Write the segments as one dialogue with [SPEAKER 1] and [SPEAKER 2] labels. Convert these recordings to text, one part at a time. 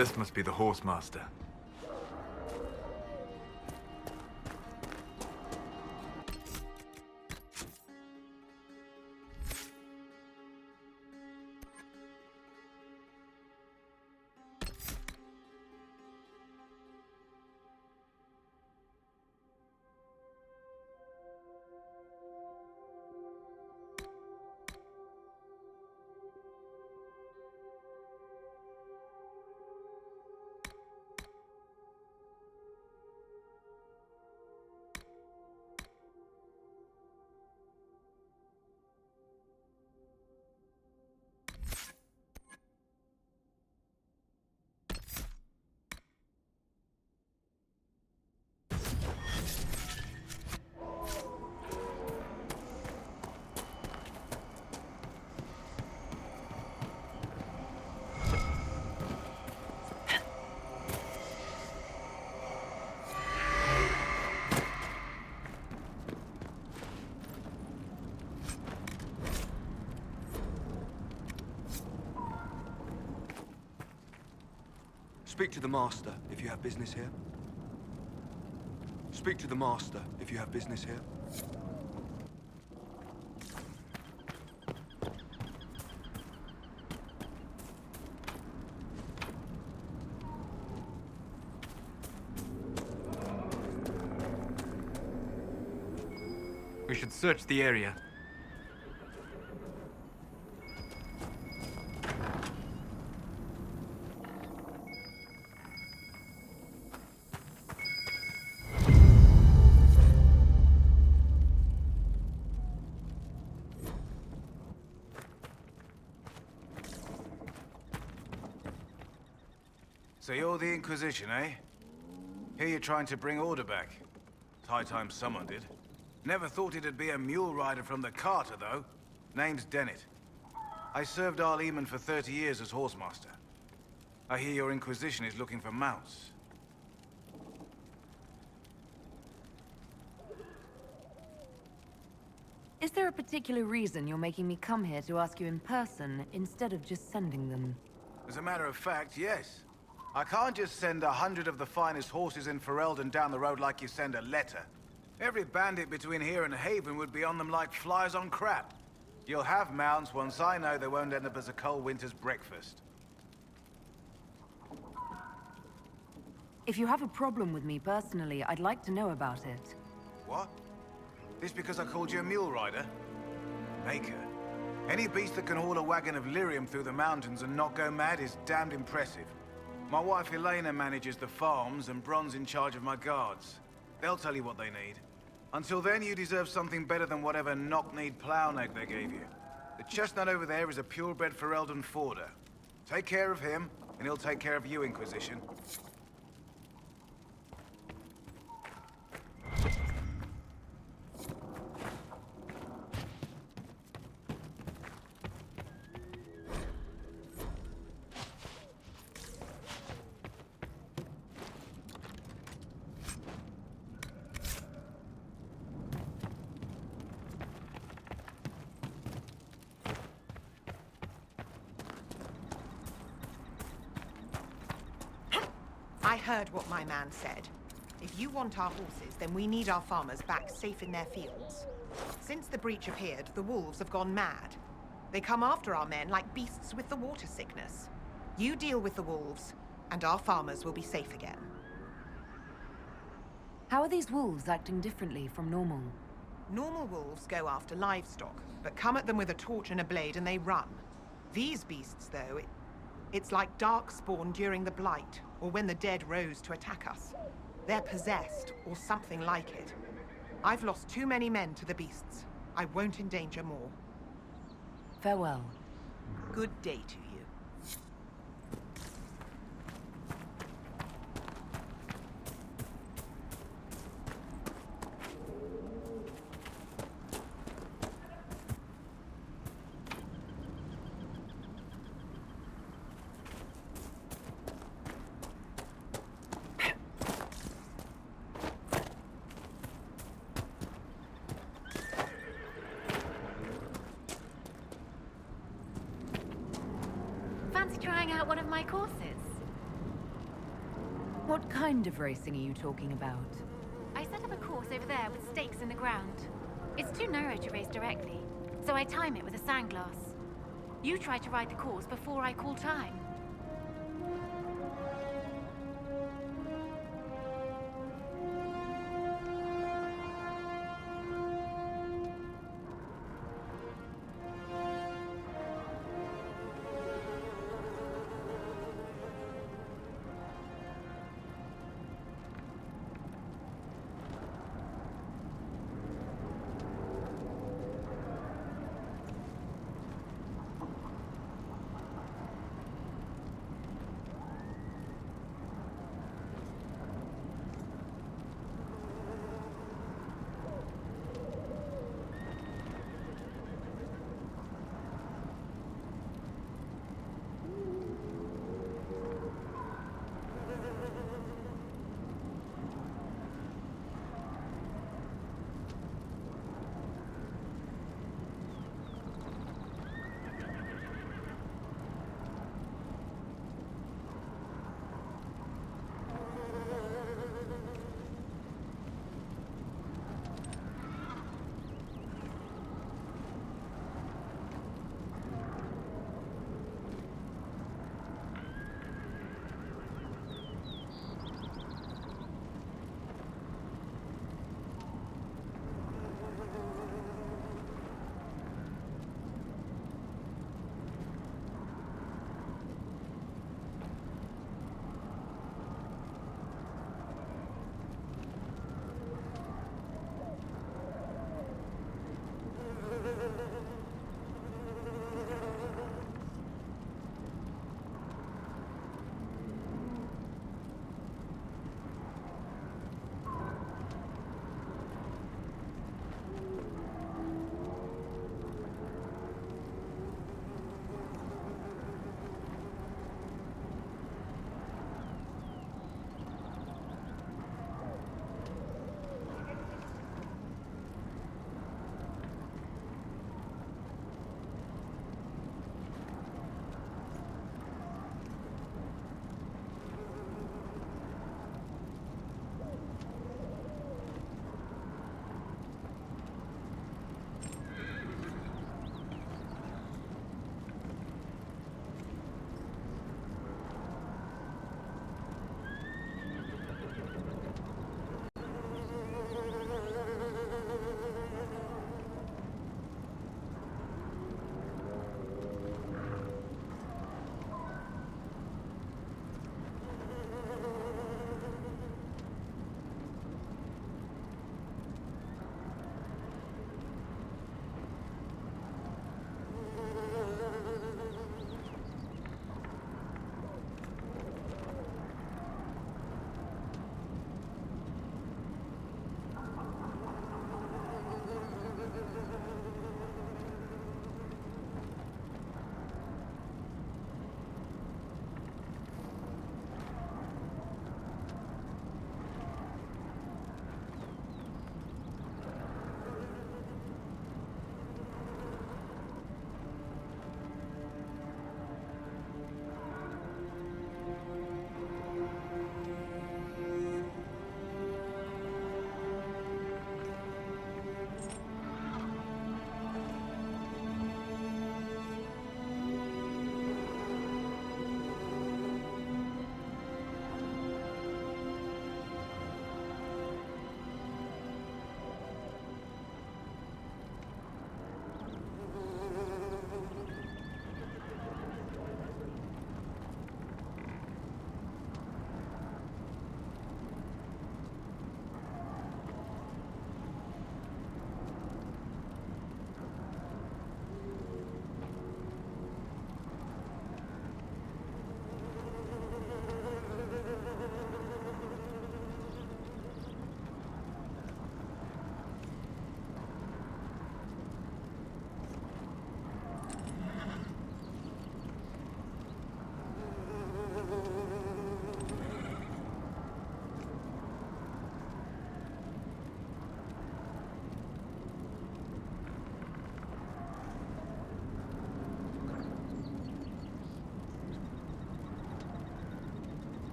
[SPEAKER 1] This must be the Horsemaster.
[SPEAKER 2] Speak to the Master if you have business here. Speak to the Master if you have business here.
[SPEAKER 1] We should search the area.
[SPEAKER 3] So you're the Inquisition, eh? Here you're trying to bring order back. It's high time someone did. Never thought it'd be a mule rider from the Carter, though. Name's Dennett. I served Ileen for 30 years as Horsemaster. I hear your Inquisition is looking for mounts.
[SPEAKER 4] Is there a particular reason you're making me come here to ask you in person, instead of just sending them?
[SPEAKER 3] As a matter of fact, yes. I can't just send 100 of the finest horses in Ferelden down the road like you send a letter. Every bandit between here and Haven would be on them like flies on crap. You'll have mounts once I know they won't end up as a cold winter's breakfast.
[SPEAKER 4] If you have a problem with me personally, I'd like to know about it.
[SPEAKER 3] What? This because I called you a mule rider? Maker. Any beast that can haul a wagon of lyrium through the mountains and not go mad is damned impressive. My wife Elena manages the farms and Bron's in charge of my guards. They'll tell you what they need. Until then, you deserve something better than whatever knock-kneed plow neck they gave you. The chestnut over there is a purebred Ferelden forder. Take care of him, and he'll take care of you, Inquisition.
[SPEAKER 5] I heard what my man said. If you want our horses, then we need our farmers back safe in their fields. Since the breach appeared, the wolves have gone mad. They come after our men like beasts with the water sickness. You deal with the wolves, and our farmers will be safe again.
[SPEAKER 4] How are these wolves acting differently from normal?
[SPEAKER 5] Normal wolves go after livestock, but come at them with a torch and a blade and they run. These beasts, though, it's like Darkspawn during the Blight, or when the dead rose to attack us. They're possessed, or something like it. I've lost too many men to the beasts. I won't endanger more.
[SPEAKER 4] Farewell.
[SPEAKER 5] Good day to you.
[SPEAKER 6] Fancy trying out one of my courses?
[SPEAKER 4] What kind of racing are you talking about?
[SPEAKER 6] I set up a course over there with stakes in the ground. It's too narrow to race directly, so I time it with a sandglass. You try to ride the course before I call time.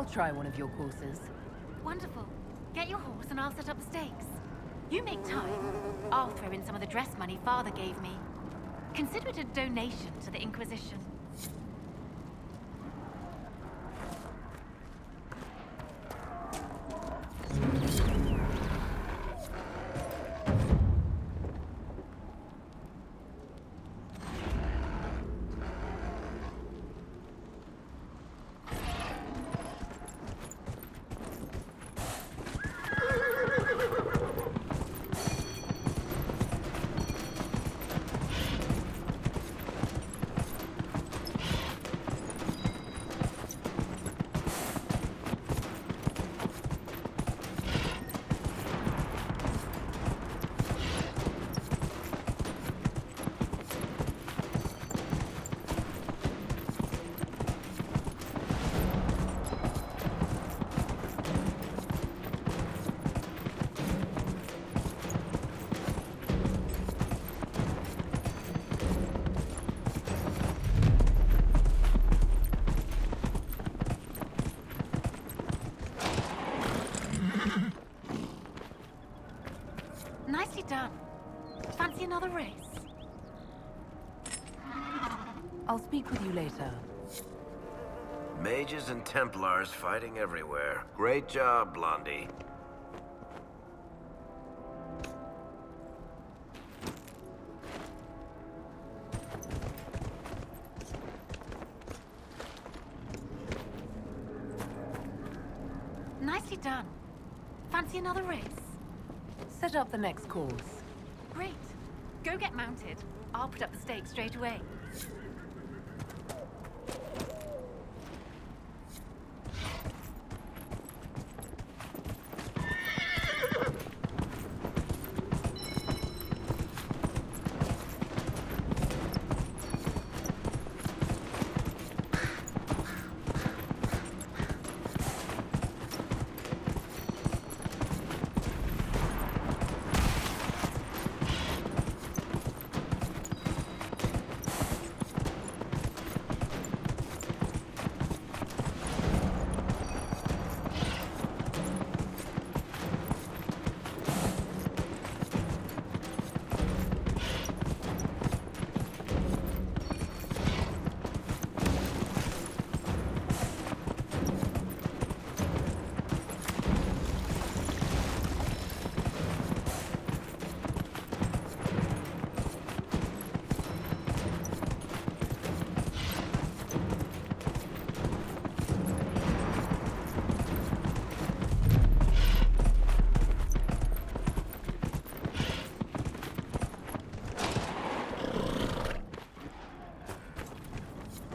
[SPEAKER 4] I'll try one of your courses.
[SPEAKER 6] Wonderful. Get your horse and I'll set up the stakes. You make time. I'll throw in some of the dress money Father gave me. Consider it a donation to the Inquisition. Nicely done. Fancy another race?
[SPEAKER 4] I'll speak with you later.
[SPEAKER 7] Mages and Templars fighting everywhere. Great job, Blondie.
[SPEAKER 6] Nicely done. Fancy another race?
[SPEAKER 4] Set up the next course.
[SPEAKER 6] Great. Go get mounted. I'll put up the stakes straight away.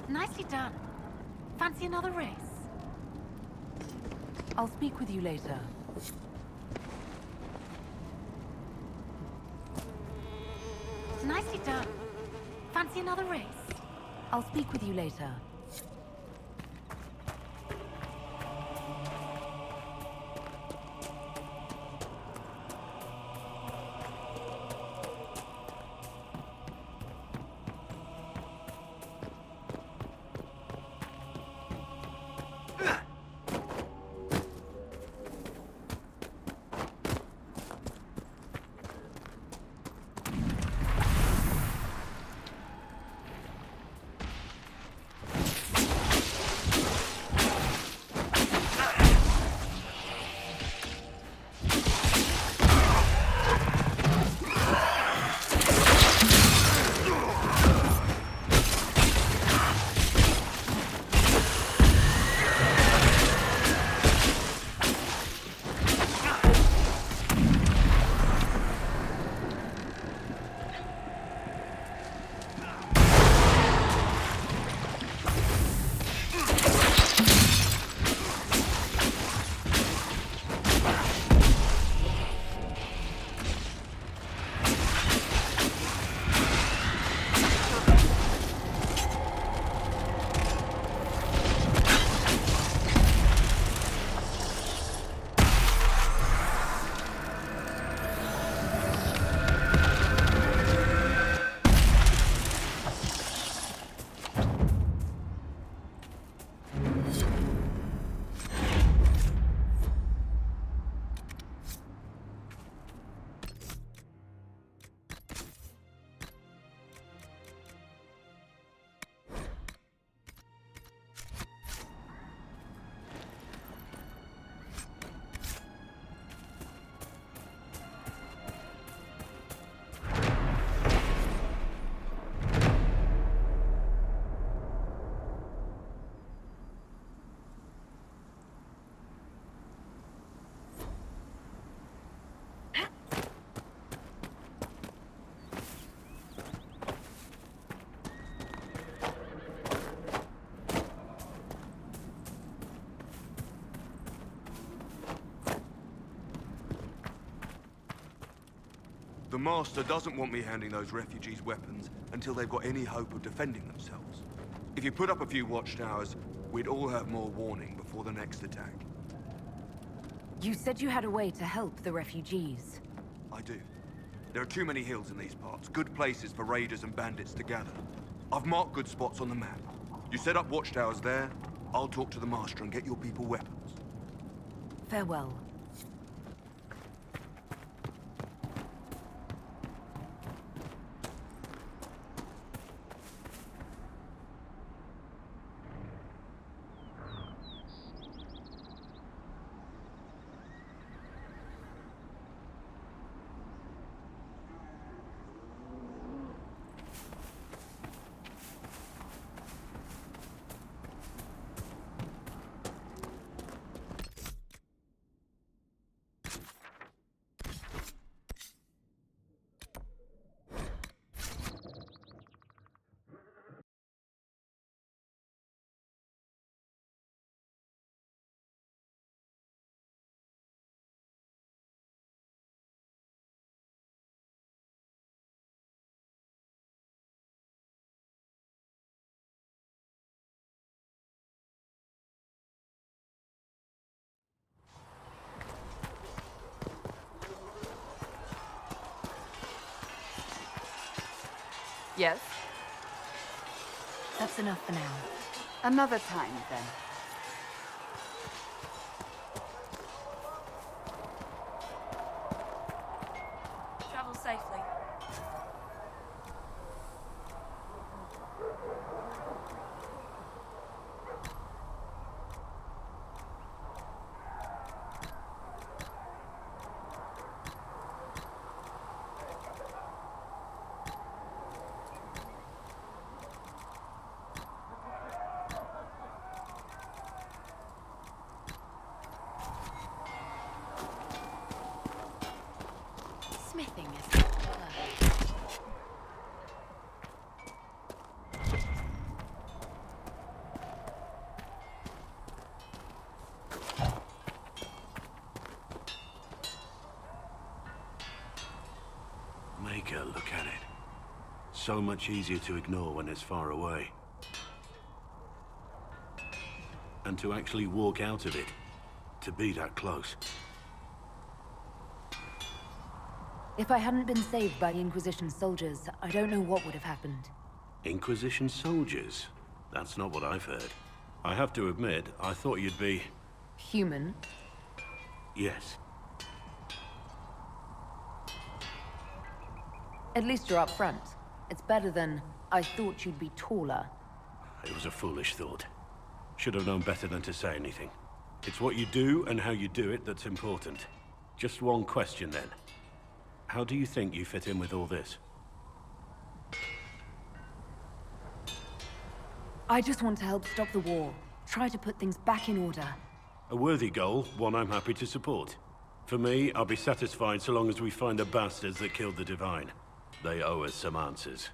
[SPEAKER 6] Nicely done. Fancy another race?
[SPEAKER 4] I'll speak with you later.
[SPEAKER 6] Nicely done. Fancy another race?
[SPEAKER 4] I'll speak with you later.
[SPEAKER 2] The Master doesn't want me handing those refugees weapons until they've got any hope of defending themselves. If you put up a few watchtowers, we'd all have more warning before the next attack.
[SPEAKER 4] You said you had a way to help the refugees.
[SPEAKER 2] I do. There are too many hills in these parts, good places for raiders and bandits to gather. I've marked good spots on the map. You set up watchtowers there, I'll talk to the Master and get your people weapons.
[SPEAKER 4] Farewell.
[SPEAKER 8] Yes?
[SPEAKER 4] That's enough for now.
[SPEAKER 8] Another time, then. Travel safely.
[SPEAKER 6] Smithing is not work.
[SPEAKER 9] Make her look at it. So much easier to ignore when it's far away. And to actually walk out of it. To be that close.
[SPEAKER 4] If I hadn't been saved by the Inquisition soldiers, I don't know what would have happened.
[SPEAKER 9] Inquisition soldiers? That's not what I've heard. I have to admit, I thought you'd be...
[SPEAKER 4] Human?
[SPEAKER 9] Yes.
[SPEAKER 4] At least you're up front. It's better than, I thought you'd be taller.
[SPEAKER 9] It was a foolish thought. Should have known better than to say anything. It's what you do and how you do it that's important. Just one question then. How do you think you fit in with all this?
[SPEAKER 4] I just want to help stop the war. Try to put things back in order.
[SPEAKER 9] A worthy goal, one I'm happy to support. For me, I'll be satisfied so long as we find the bastards that killed the Divine. They owe us some answers.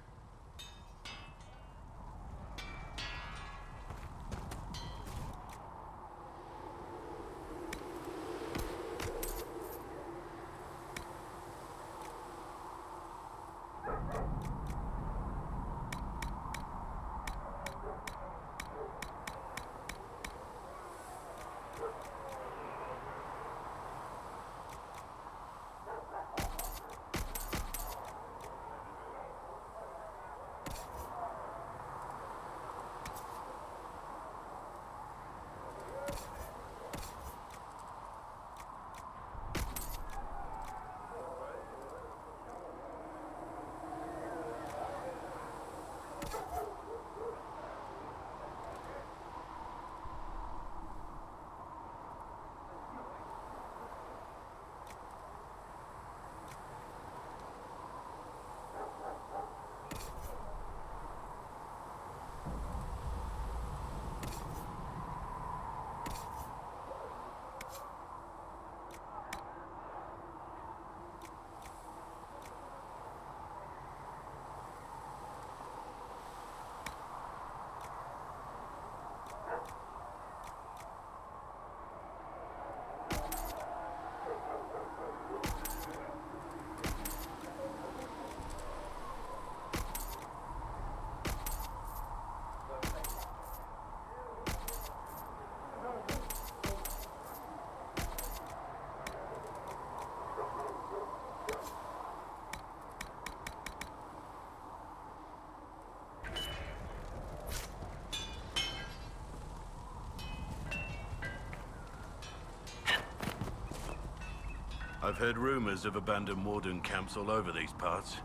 [SPEAKER 9] I've heard rumors of abandoned warden camps all over these parts.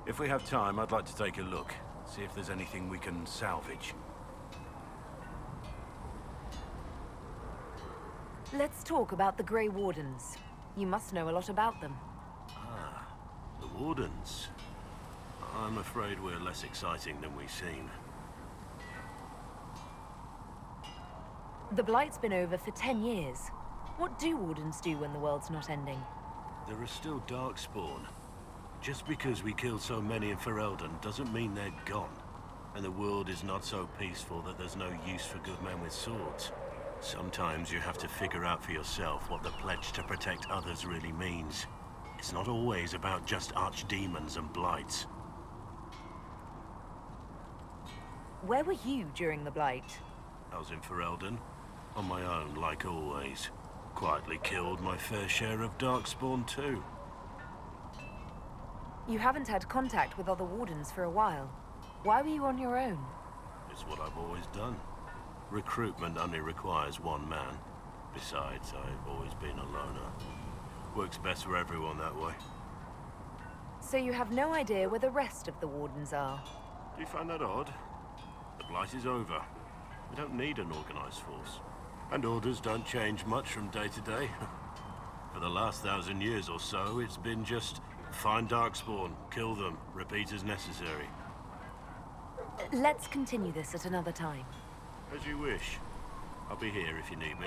[SPEAKER 9] If we have time, I'd like to take a look. See if there's anything we can salvage.
[SPEAKER 4] Let's talk about the Grey Wardens. You must know a lot about them.
[SPEAKER 9] Ah, the wardens. I'm afraid we're less exciting than we seem.
[SPEAKER 4] The Blight's been over for 10 years. What do Wardens do when the world's not ending?
[SPEAKER 9] There are still Darkspawn. Just because we killed so many in Ferelden doesn't mean they're gone. And the world is not so peaceful that there's no use for good men with swords. Sometimes you have to figure out for yourself what the pledge to protect others really means. It's not always about just archdemons and blights.
[SPEAKER 4] Where were you during the Blight?
[SPEAKER 9] I was in Ferelden, on my own like always. Quietly killed my fair share of Darkspawn too.
[SPEAKER 4] You haven't had contact with other Wardens for a while. Why were you on your own?
[SPEAKER 9] It's what I've always done. Recruitment only requires one man. Besides, I've always been a loner. Works best for everyone that way.
[SPEAKER 4] So you have no idea where the rest of the Wardens are?
[SPEAKER 9] Do you find that odd? The Blight is over. We don't need an organized force. And orders don't change much from day to day. For the last 1,000 years or so, it's been just find Darkspawn, kill them, repeat as necessary.
[SPEAKER 4] Let's continue this at another time.
[SPEAKER 9] As you wish. I'll be here if you need me.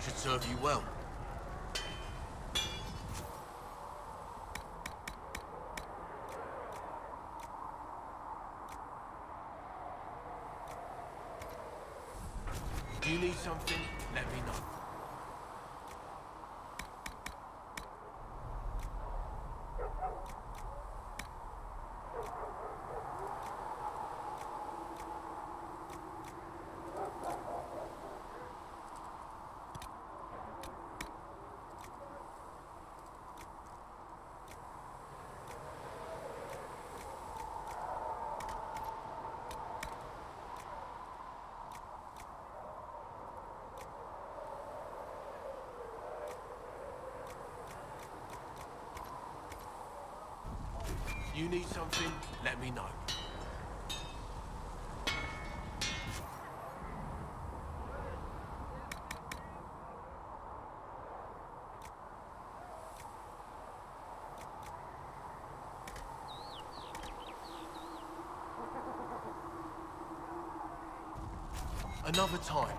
[SPEAKER 2] Should serve you well.
[SPEAKER 10] You need something? Let me know. You need something? Let me know. Another time.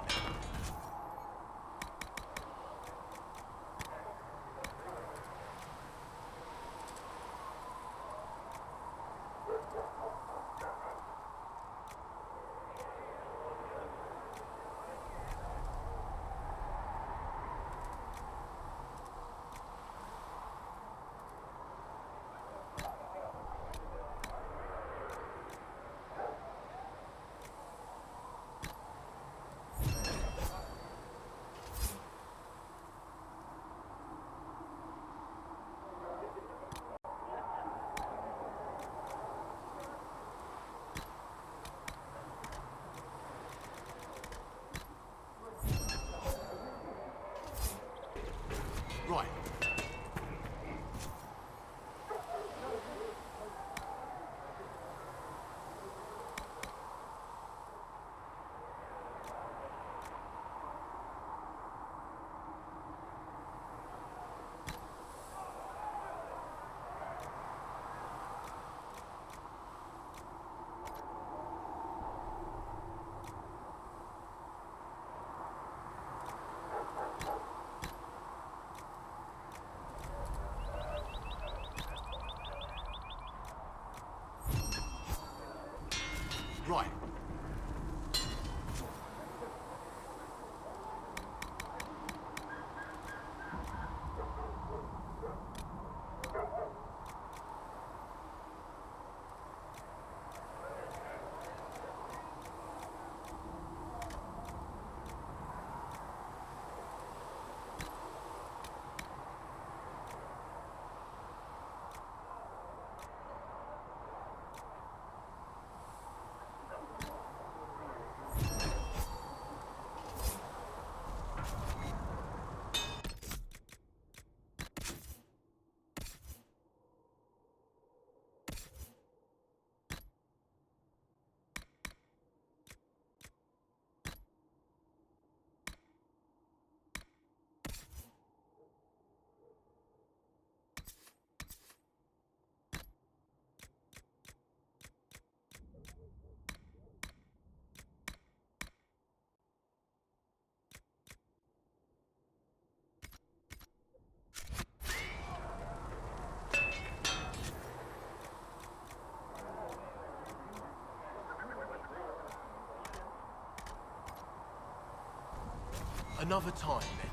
[SPEAKER 10] Another time, then.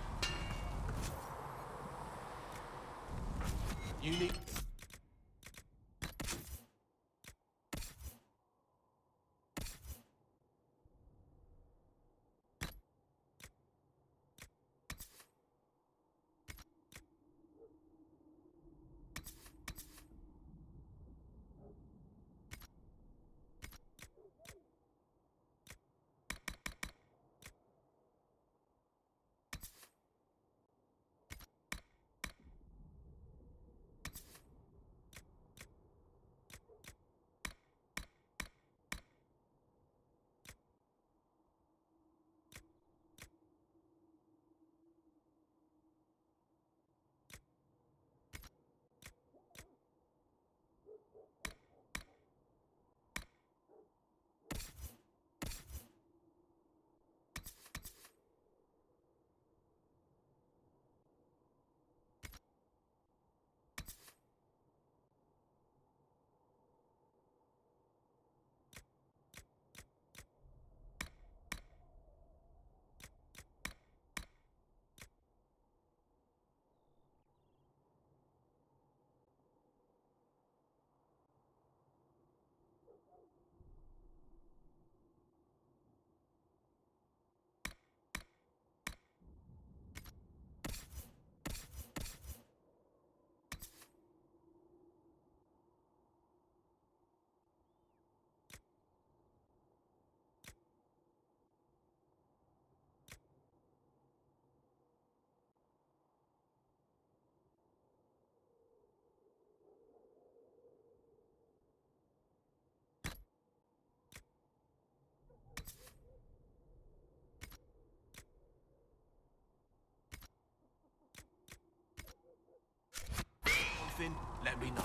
[SPEAKER 10] You need... Something, let me know.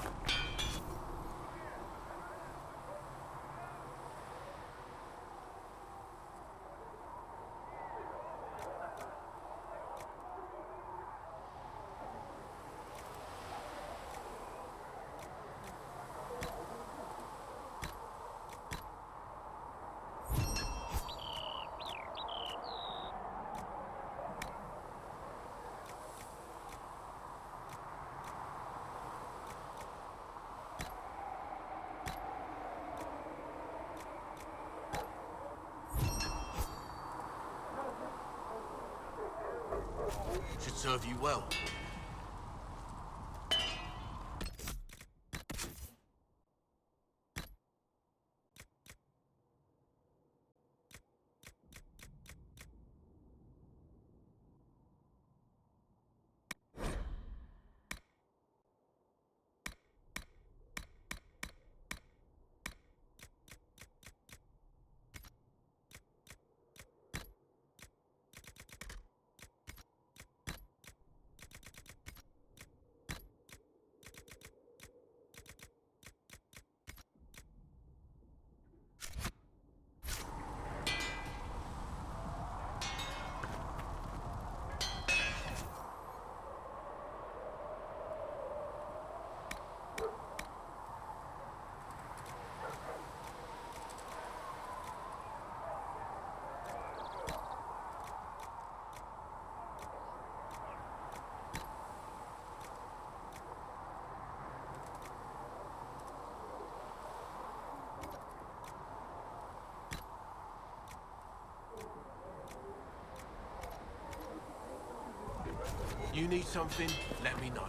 [SPEAKER 10] Should serve you well. You need something, let me know.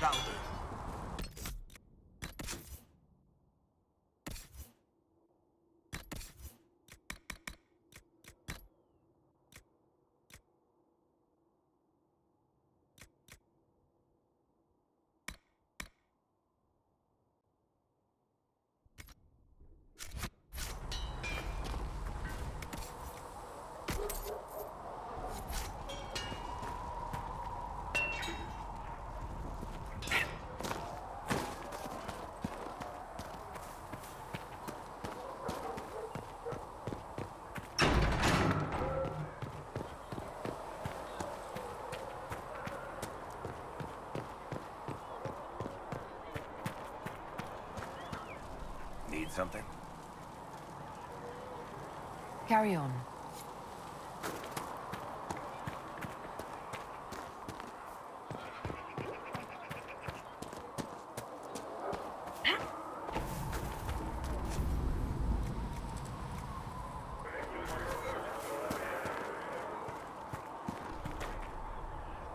[SPEAKER 10] That'll do.
[SPEAKER 7] something?
[SPEAKER 4] Carry on.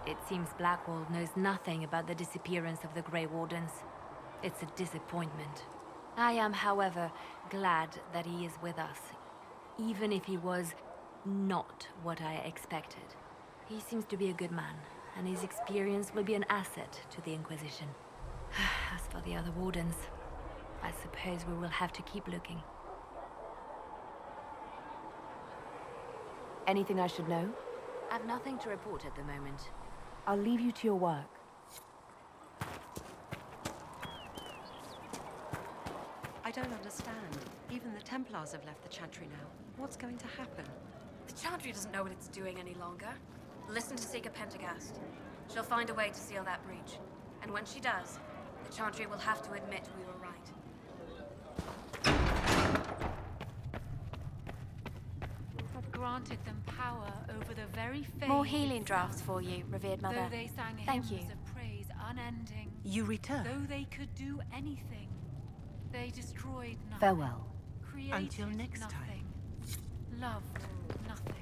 [SPEAKER 4] It seems Blackwall knows nothing about the disappearance of the Grey Wardens. It's a disappointment. I am, however, glad that he is with us, even if he was not what I expected. He seems to be a good man, and his experience will be an asset to the Inquisition. As for the other Wardens, I suppose we will have to keep looking. Anything I should know? I've nothing to report at the moment. I'll leave you to your work.
[SPEAKER 11] I don't understand. Even the Templars have left the Chantry now. What's going to happen?
[SPEAKER 12] The Chantry doesn't know what it's doing any longer. Listen to Seeker Pentagast. She'll find a way to seal that breach. And when she does, the Chantry will have to admit we were right.
[SPEAKER 6] I've granted them power over the very faith.
[SPEAKER 13] More healing drafts for you, revered mother.
[SPEAKER 6] Though they sang
[SPEAKER 13] Thank
[SPEAKER 6] hymns
[SPEAKER 13] you.
[SPEAKER 6] of praise unending.
[SPEAKER 5] You return.
[SPEAKER 6] Though they could do anything, they destroyed nothing.
[SPEAKER 4] Farewell.
[SPEAKER 6] Created
[SPEAKER 5] Until next time.
[SPEAKER 6] nothing. Loved nothing.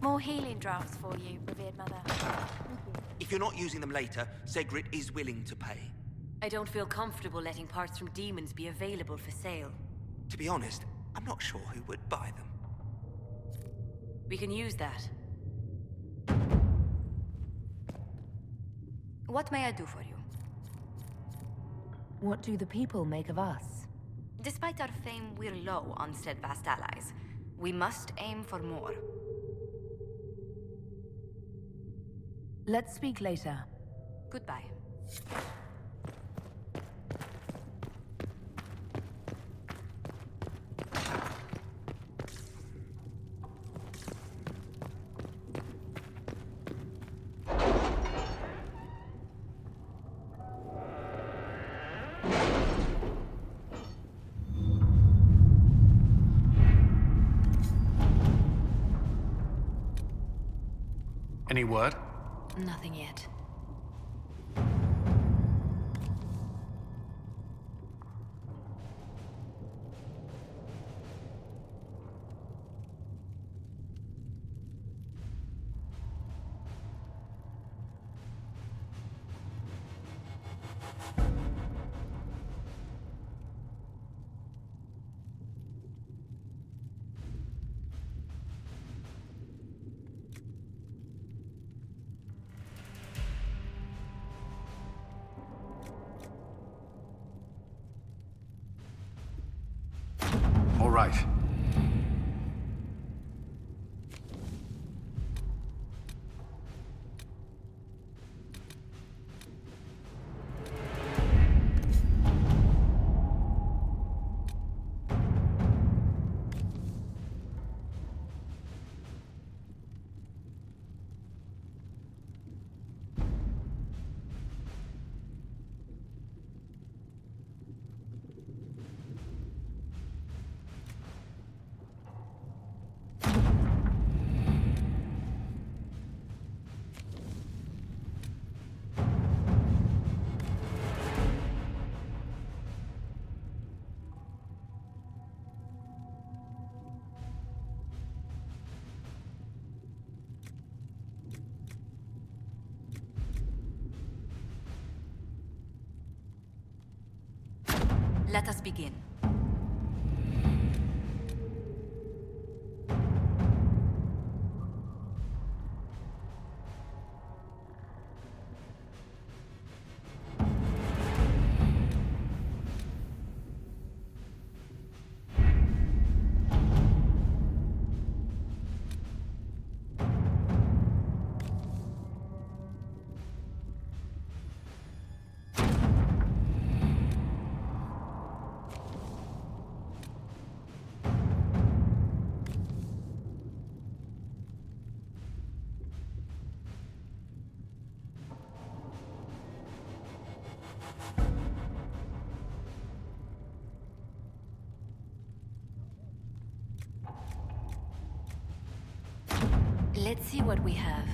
[SPEAKER 13] More healing drafts for you, revered mother.
[SPEAKER 14] If you're not using them later, Segrit is willing to pay.
[SPEAKER 12] I don't feel comfortable letting parts from demons be available for sale.
[SPEAKER 14] To be honest, I'm not sure who would buy them.
[SPEAKER 12] We can use that.
[SPEAKER 13] What may I do for you?
[SPEAKER 4] What do the people make of us?
[SPEAKER 13] Despite our fame, we're low on steadfast allies. We must aim for more.
[SPEAKER 4] Let's speak later.
[SPEAKER 13] Goodbye.
[SPEAKER 15] Any word?
[SPEAKER 4] Nothing yet.
[SPEAKER 15] All right.
[SPEAKER 13] Let us begin.
[SPEAKER 4] Let's see what we have.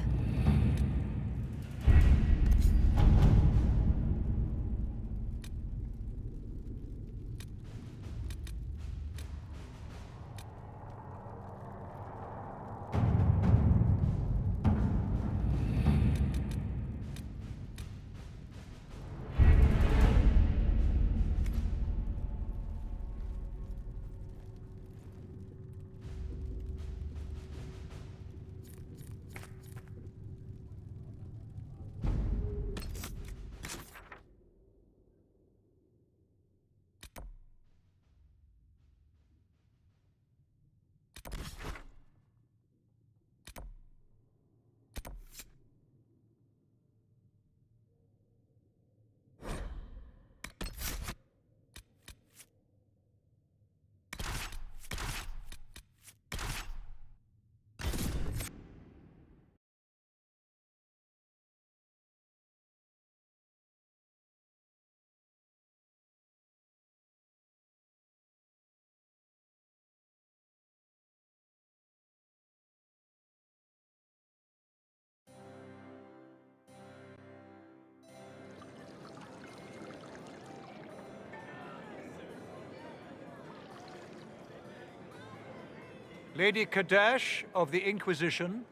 [SPEAKER 16] Lady Kadash of the Inquisition.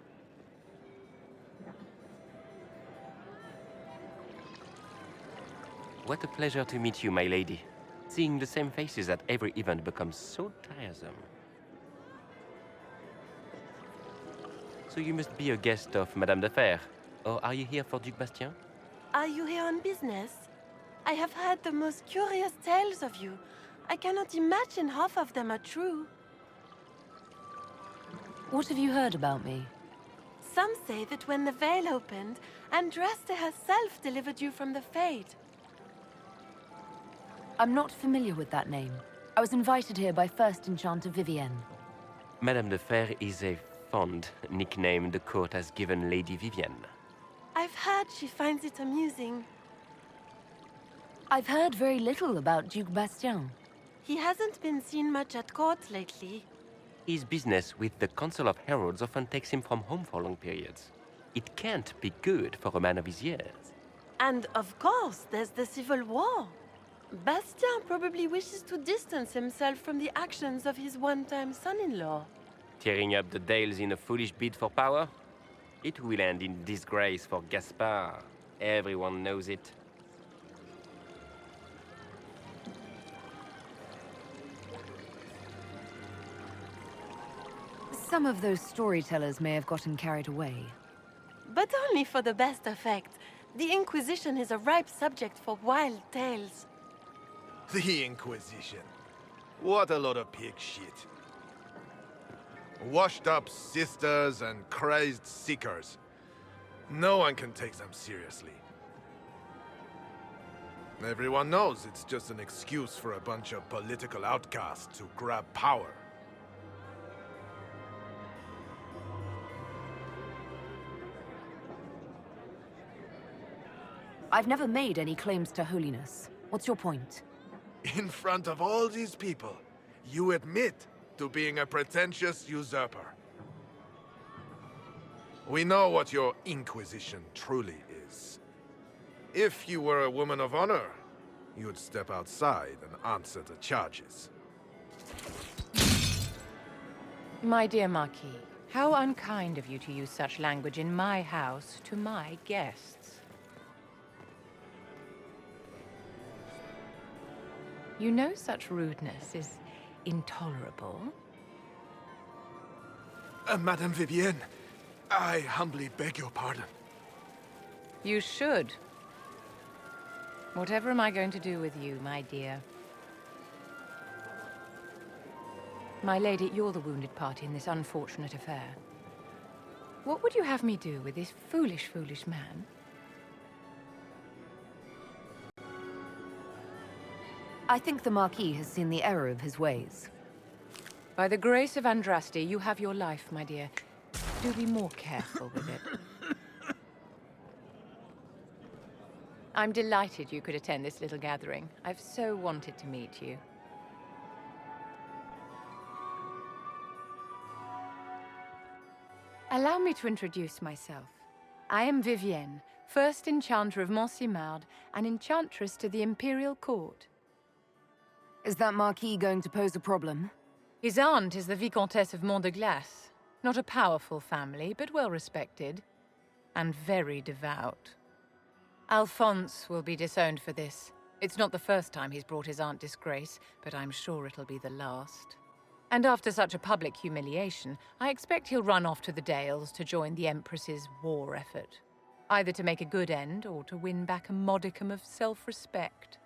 [SPEAKER 17] What a pleasure to meet you, my lady. Seeing the same faces at every event becomes so tiresome. So you must be a guest of Madame de Fer. Or are you here for Duc Bastien?
[SPEAKER 18] Are you here on business? I have heard the most curious tales of you. I cannot imagine half of them are true.
[SPEAKER 4] What have you heard about me?
[SPEAKER 18] Some say that when the veil opened, Andraste herself delivered you from the Fate.
[SPEAKER 4] I'm not familiar with that name. I was invited here by First Enchanter Vivienne.
[SPEAKER 17] Madame de Fer is a fond nickname the court has given Lady Vivienne.
[SPEAKER 18] I've heard she finds it amusing.
[SPEAKER 4] I've heard very little about Duc Bastien.
[SPEAKER 18] He hasn't been seen much at court lately.
[SPEAKER 17] His business with the Council of Heralds often takes him from home for long periods. It can't be good for a man of his years.
[SPEAKER 18] And of course, there's the civil war. Bastien probably wishes to distance himself from the actions of his one-time son-in-law.
[SPEAKER 17] Tearing up the Dales in a foolish bid for power? It will end in disgrace for Gaspard. Everyone knows it.
[SPEAKER 19] Some of those storytellers may have gotten carried away.
[SPEAKER 18] But only for the best effect. The Inquisition is a ripe subject for wild tales.
[SPEAKER 20] The Inquisition. What a lot of pig shit. Washed-up sisters and crazed seekers. No one can take them seriously. Everyone knows it's just an excuse for a bunch of political outcasts to grab power.
[SPEAKER 19] I've never made any claims to holiness. What's your point?
[SPEAKER 20] In front of all these people, you admit to being a pretentious usurper. We know what your Inquisition truly is. If you were a woman of honor, you'd step outside and answer the charges.
[SPEAKER 21] My dear Marquis, how unkind of you to use such language in my house to my guests. You know such rudeness is intolerable.
[SPEAKER 20] Madame Vivienne, I humbly beg your pardon.
[SPEAKER 21] You should. Whatever am I going to do with you, my dear? My lady, you're the wounded party in this unfortunate affair. What would you have me do with this foolish, foolish man?
[SPEAKER 19] I think the Marquis has seen the error of his ways.
[SPEAKER 21] By the grace of Andraste, you have your life, my dear. Do be more careful with it. I'm delighted you could attend this little gathering. I've so wanted to meet you. Allow me to introduce myself. I am Vivienne, first Enchanter of Montsimard and Enchantress to the Imperial Court.
[SPEAKER 19] Is that Marquis going to pose a problem?
[SPEAKER 21] His aunt is the Vicomtesse of Mont de Glace. Not a powerful family, but well respected. And very devout. Alphonse will be disowned for this. It's not the first time he's brought his aunt disgrace, but I'm sure it'll be the last. And after such a public humiliation, I expect he'll run off to the Dales to join the Empress's war effort. Either to make a good end, or to win back a modicum of self-respect.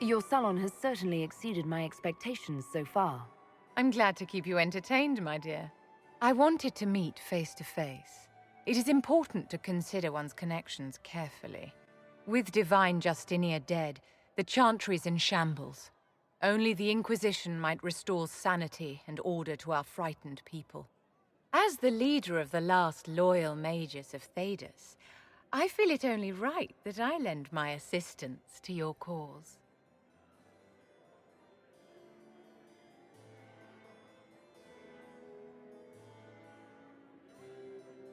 [SPEAKER 19] Your salon has certainly exceeded my expectations so far.
[SPEAKER 21] I'm glad to keep you entertained, my dear. I wanted to meet face to face. It is important to consider one's connections carefully. With Divine Justinia dead, the Chantry's in shambles. Only the Inquisition might restore sanity and order to our frightened people. As the leader of the last loyal mages of Thedas, I feel it only right that I lend my assistance to your cause.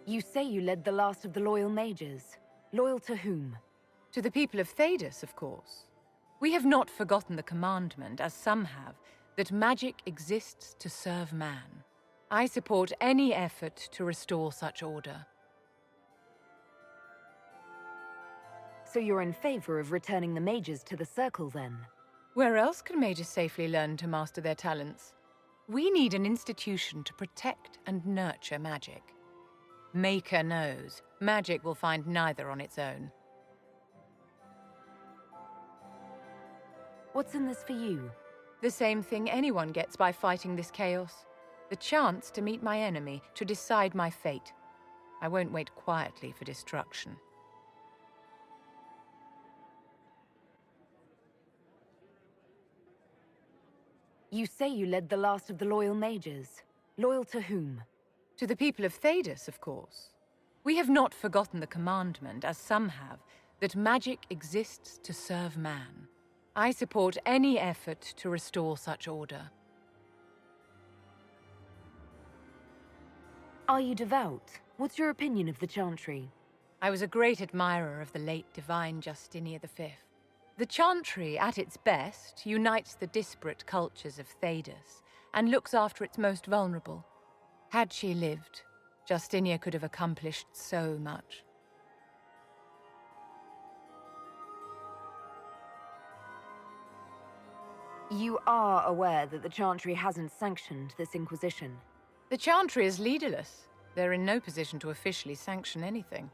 [SPEAKER 19] You say you led the last of the loyal mages. Loyal to whom?
[SPEAKER 21] To the people of Thedas, of course. We have not forgotten the commandment, as some have, that magic exists to serve man. I support any effort to restore such order.
[SPEAKER 19] So you're in favor of returning the mages to the Circle, then?
[SPEAKER 21] Where else can mages safely learn to master their talents? We need an institution to protect and nurture magic. Maker knows, magic will find neither on its own.
[SPEAKER 19] What's in this for you?
[SPEAKER 21] The same thing anyone gets by fighting this chaos. The chance to meet my enemy, to decide my fate. I won't wait quietly for destruction.
[SPEAKER 19] You say you led the last of the loyal mages. Loyal to whom?
[SPEAKER 21] To the people of Thedas, of course. We have not forgotten the commandment, as some have, that magic exists to serve man. I support any effort to restore such order.
[SPEAKER 19] Are you devout? What's your opinion of the Chantry?
[SPEAKER 21] I was a great admirer of the late divine Justinian V. The Chantry, at its best, unites the disparate cultures of Thedas and looks after its most vulnerable. Had she lived, Justinia could have accomplished so much.
[SPEAKER 19] You are aware that the Chantry hasn't sanctioned this Inquisition.
[SPEAKER 21] The Chantry is leaderless. They're in no position to officially sanction anything.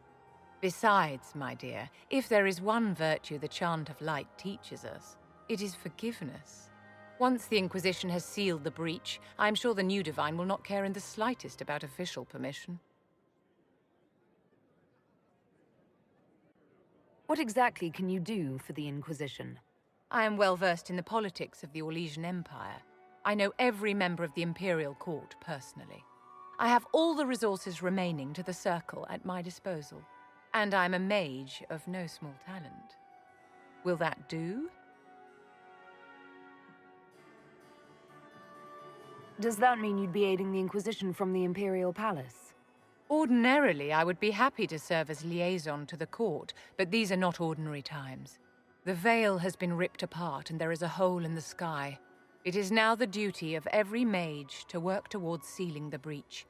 [SPEAKER 21] Besides, my dear, if there is one virtue the Chant of Light teaches us, it is forgiveness. Once the Inquisition has sealed the breach, I'm sure the new Divine will not care in the slightest about official permission.
[SPEAKER 19] What exactly can you do for the Inquisition?
[SPEAKER 21] I am well versed in the politics of the Orlesian Empire. I know every member of the Imperial Court personally. I have all the resources remaining to the Circle at my disposal. And I'm a mage of no small talent. Will that do?
[SPEAKER 19] Does that mean you'd be aiding the Inquisition from the Imperial Palace?
[SPEAKER 21] Ordinarily, I would be happy to serve as liaison to the court, but these are not ordinary times. The veil has been ripped apart and there is a hole in the sky. It is now the duty of every mage to work towards sealing the breach.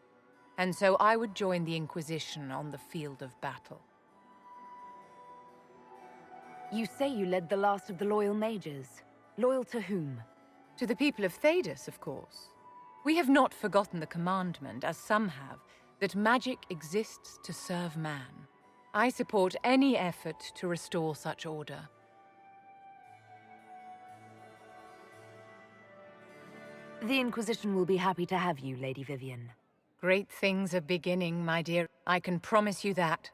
[SPEAKER 21] And so I would join the Inquisition on the field of battle.
[SPEAKER 19] You say you led the last of the loyal mages. Loyal to whom?
[SPEAKER 21] To the people of Thedas, of course. We have not forgotten the commandment, as some have, that magic exists to serve man. I support any effort to restore such order.
[SPEAKER 19] The Inquisition will be happy to have you, Lady Vivian.
[SPEAKER 21] Great things are beginning, my dear. I can promise you that.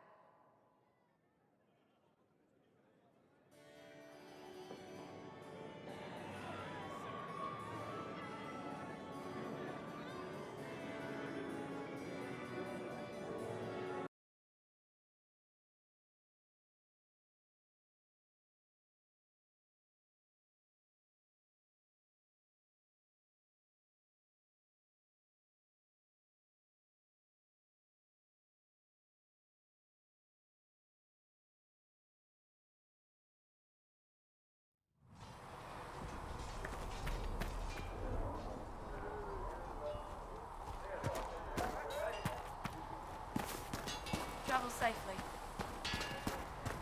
[SPEAKER 12] Travel safely.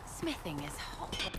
[SPEAKER 11] Smithing is hot.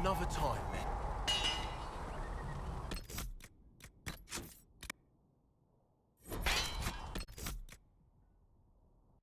[SPEAKER 10] Another time, then.